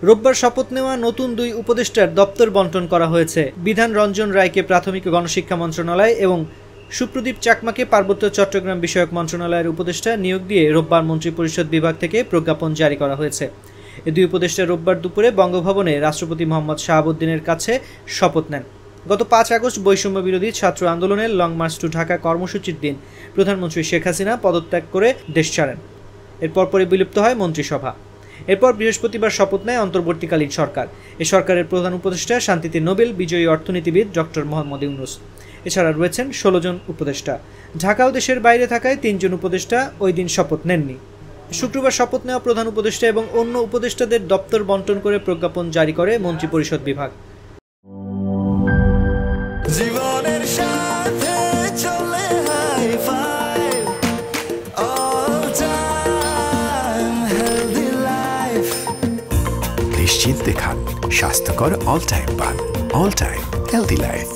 রোববার শপথ নেওয়া নতুন 2 উপদেষ্টার দপ্তর বণ্টন করা হয়েছে। বিধান রঞ্জন রায়কে প্রাথমিক ও গণশিক্ষা মন্ত্রণালয় এবং সুপ্রদীপ চাকমাকে পার্বত্য চট্টগ্রাম বিষয়ক মন্ত্রণালয়ের উপদেষ্টা নিয়োগ দিয়ে রোববার মন্ত্রিপরিষদ বিভাগ থেকে প্রজ্ঞাপন জারি করা হয়েছে। এই 2 উপদেষ্টা রোববার দুপুরে বঙ্গভবনে রাষ্ট্রপতি মোহাম্মদ শাহাবুদ্দিনের কাছে শপথ নেন। গত 5 আগস্ট বৈষম্য বিরোধী ছাত্র আন্দোলনের লং মার্চ টু ঢাকা কর্মসূচির দিন প্রধানমন্ত্রী শেখ হাসিনা পদত্যাগ করে দেশ ছাড়েন। এরপর বিলুপ্ত হয় মন্ত্রিসভা। এরপর বৃহস্পতিবার শপথ নেয় অন্তর্বর্তীকালীন সরকার। এই সরকারের প্রধান উপদেষ্টা শান্তিতে নোবেল বিজয়ী অর্থনীতিবিদ ডক্টর মোহাম্মদ ইউনূস। এছাড়া রয়েছেন 16 জন উপদেষ্টা। ঢাকা ও দেশের বাইরে থাকায় 3 জন উপদেষ্টা ওই দিন শপথ নেননি। শুক্রবার শপথ নেওয়া প্রধান উপদেষ্টা এবং অন্য উপদেষ্টাদের দপ্তর বণ্টন করে প্রজ্ঞাপন জারি করে মন্ত্রিপরিষদ বিভাগ। জীবনের সাথে চলে high five all time healthy life. নিশ্চিন্তে খান, স্বাস্থ্যকর অল টাইম পান। All time healthy life.